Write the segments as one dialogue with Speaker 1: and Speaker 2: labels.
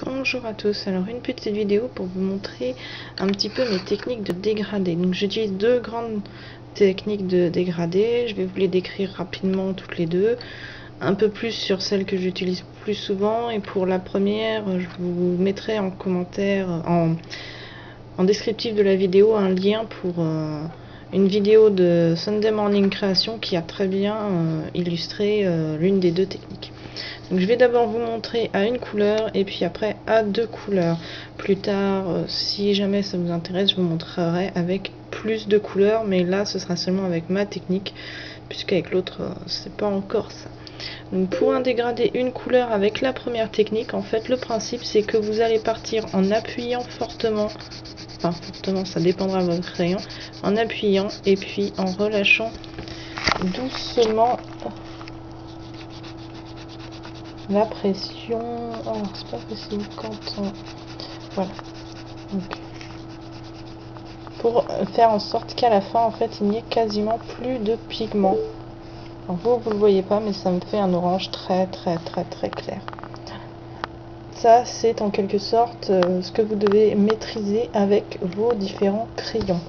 Speaker 1: Bonjour à tous, alors une petite vidéo pour vous montrer un petit peu mes techniques de dégradé. Donc j'utilise deux grandes techniques de dégradé, je vais vous les décrire rapidement toutes les deux, un peu plus sur celle que j'utilise plus souvent, et pour la première je vous mettrai en commentaire, en descriptif de la vidéo, un lien pour une vidéo de Sunday Morning Création qui a très bien illustré l'une des deux techniques. Donc je vais d'abord vous montrer à une couleur et puis après à deux couleurs. Plus tard, si jamais ça vous intéresse, je vous montrerai avec plus de couleurs, mais là ce sera seulement avec ma technique, puisqu'avec l'autre c'est pas encore ça. Donc pour un dégradé une couleur avec la première technique, en fait le principe c'est que vous allez partir en appuyant fortement, enfin fortement, ça dépendra de votre crayon, en appuyant et puis en relâchant doucement la pression. Oh, c'est pas possible quand on... Voilà. Donc, pour faire en sorte qu'à la fin, en fait, il n'y ait quasiment plus de pigment. Alors vous le voyez pas, mais ça me fait un orange très clair. Ça, c'est en quelque sorte ce que vous devez maîtriser avec vos différents crayons.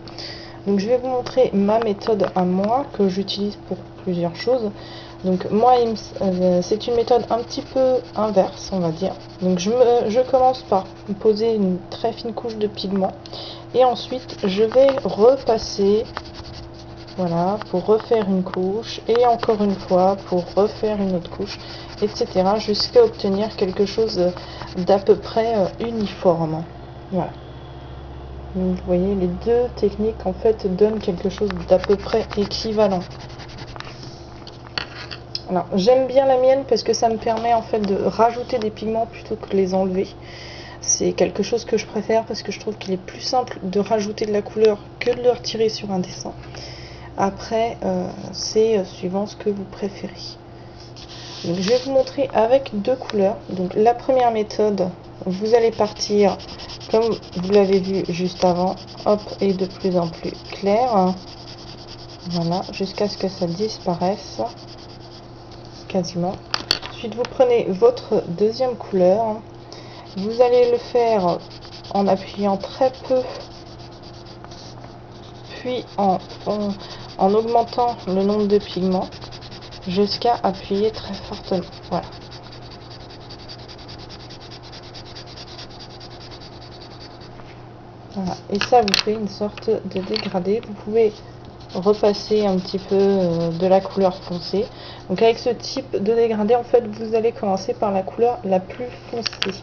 Speaker 1: Donc je vais vous montrer ma méthode à moi, que j'utilise pour plusieurs choses. Donc moi, c'est une méthode un petit peu inverse, on va dire. Donc je commence par poser une très fine couche de pigment. Et ensuite, je vais repasser, voilà, pour refaire une couche. Et encore une fois, pour refaire une autre couche, etc. Jusqu'à obtenir quelque chose d'à peu près uniforme. Voilà. Donc, vous voyez, les deux techniques en fait donnent quelque chose d'à peu près équivalent. Alors j'aime bien la mienne parce que ça me permet en fait de rajouter des pigments plutôt que de les enlever. C'est quelque chose que je préfère parce que je trouve qu'il est plus simple de rajouter de la couleur que de le retirer sur un dessin. Après c'est suivant ce que vous préférez. Donc, je vais vous montrer avec deux couleurs. Donc la première méthode, vous allez partir comme vous l'avez vu juste avant, hop, et de plus en plus clair, voilà, jusqu'à ce que ça disparaisse quasiment. Ensuite vous prenez votre deuxième couleur, vous allez le faire en appuyant très peu, puis en augmentant le nombre de pigments jusqu'à appuyer très fortement. Voilà. Voilà. Et ça vous fait une sorte de dégradé. Vous pouvez repasser un petit peu de la couleur foncée. Donc avec ce type de dégradé, en fait, vous allez commencer par la couleur la plus foncée.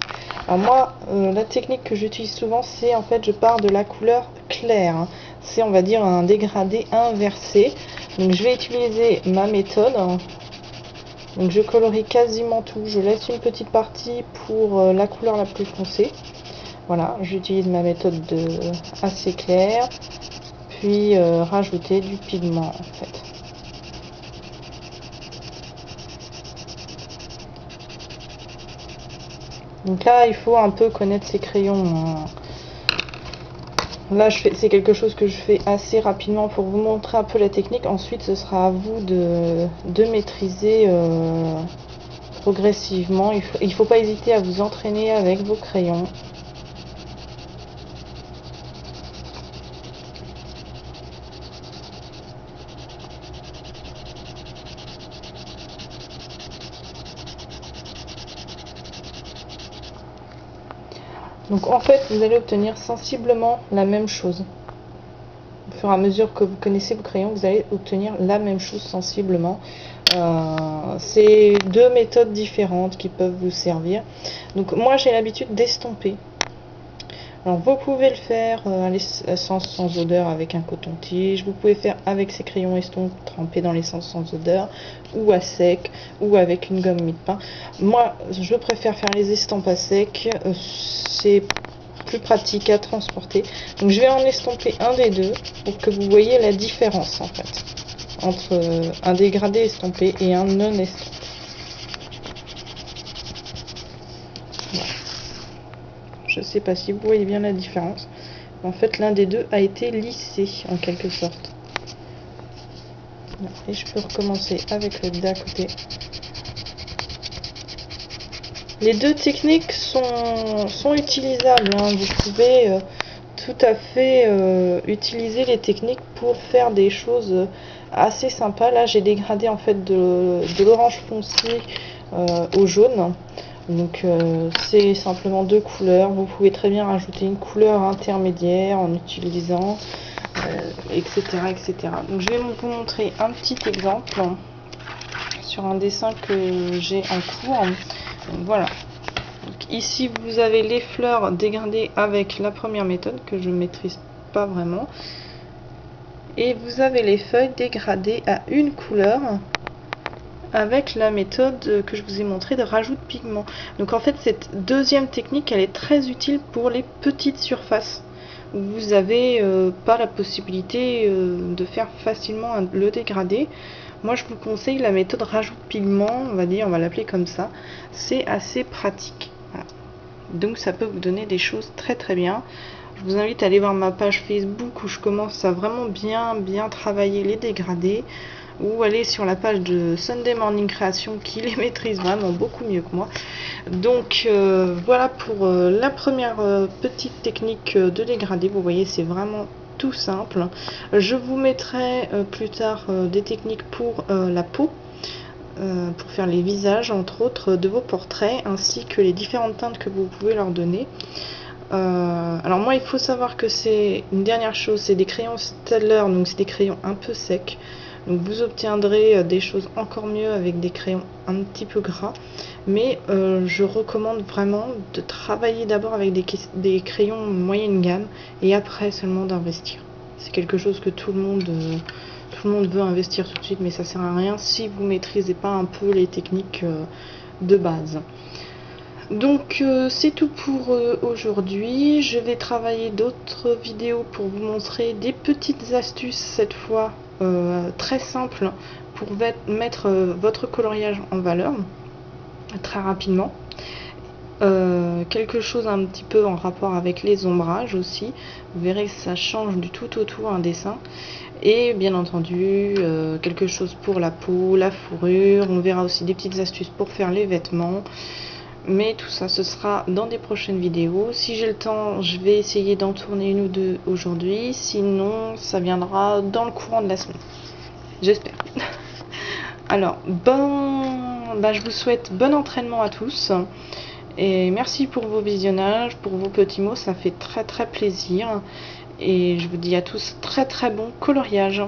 Speaker 1: Alors moi, la technique que j'utilise souvent, c'est en fait, je pars de la couleur claire. Hein. C'est, on va dire, un dégradé inversé. Donc je vais utiliser ma méthode. Donc je colorie quasiment tout. Je laisse une petite partie pour la couleur la plus foncée. Voilà, j'utilise ma méthode assez claire, puis rajouter du pigment en fait. Donc là, il faut un peu connaître ses crayons. Là, c'est quelque chose que je fais assez rapidement pour vous montrer un peu la technique. Ensuite, ce sera à vous de maîtriser progressivement. Il faut pas hésiter à vous entraîner avec vos crayons. Donc en fait, vous allez obtenir sensiblement la même chose. Au fur et à mesure que vous connaissez vos crayons, vous allez obtenir la même chose sensiblement. C'est deux méthodes différentes qui peuvent vous servir. Donc moi j'ai l'habitude d'estomper. Alors vous pouvez le faire à l'essence sans odeur avec un coton-tige, vous pouvez faire avec ces crayons estompes trempés dans l'essence sans odeur, ou à sec, ou avec une gomme mie-de-pain. Moi je préfère faire les estampes à sec, c'est plus pratique à transporter. Donc je vais en estomper un des deux pour que vous voyez la différence en fait entre un dégradé estompé et un non estompé. Voilà. Je sais pas si vous voyez bien la différence. En fait, l'un des deux a été lissé en quelque sorte. Et je peux recommencer avec le d'à côté. Les deux techniques sont utilisables, hein. Vous pouvez tout à fait utiliser les techniques pour faire des choses assez sympas. Là, j'ai dégradé en fait de l'orange foncé au jaune. Donc c'est simplement deux couleurs. Vous pouvez très bien rajouter une couleur intermédiaire en utilisant etc., etc. Donc je vais vous montrer un petit exemple sur un dessin que j'ai en cours. Donc, voilà. Donc, ici vous avez les fleurs dégradées avec la première méthode que je ne maîtrise pas vraiment. Et vous avez les feuilles dégradées à une couleur avec la méthode que je vous ai montré de rajout de pigments. Donc en fait cette deuxième technique elle est très utile pour les petites surfaces où vous n'avez pas la possibilité de faire facilement le dégradé. Moi je vous conseille la méthode rajout de pigments, on va l'appeler comme ça. C'est assez pratique. Voilà. Donc ça peut vous donner des choses très très bien. Je vous invite à aller voir ma page Facebook où je commence à vraiment bien travailler les dégradés, ou aller sur la page de Sunday Morning Création qui les maîtrise vraiment beaucoup mieux que moi. Donc voilà pour la première petite technique de dégradé. Vous voyez, c'est vraiment tout simple. Je vous mettrai plus tard des techniques pour la peau, pour faire les visages entre autres de vos portraits, ainsi que les différentes teintes que vous pouvez leur donner. Alors moi il faut savoir que c'est une dernière chose, c'est des crayons Staedtler, donc c'est des crayons un peu secs. Donc vous obtiendrez des choses encore mieux avec des crayons un petit peu gras. Mais je recommande vraiment de travailler d'abord avec des crayons moyenne gamme et après seulement d'investir. C'est quelque chose que tout le monde veut investir tout de suite, mais ça sert à rien si vous maîtrisez pas un peu les techniques de base. Donc c'est tout pour aujourd'hui. Je vais travailler d'autres vidéos pour vous montrer des petites astuces cette fois très simples pour mettre votre coloriage en valeur très rapidement. Quelque chose un petit peu en rapport avec les ombrages aussi. Vous verrez que ça change du tout au tout un dessin. Et bien entendu quelque chose pour la peau, la fourrure. On verra aussi des petites astuces pour faire les vêtements. Mais tout ça, ce sera dans des prochaines vidéos. Si j'ai le temps, je vais essayer d'en tourner une ou deux aujourd'hui. Sinon, ça viendra dans le courant de la semaine. J'espère. Alors, je vous souhaite bon entraînement à tous. Et merci pour vos visionnages, pour vos petits mots. Ça fait très plaisir. Et je vous dis à tous très bon coloriage.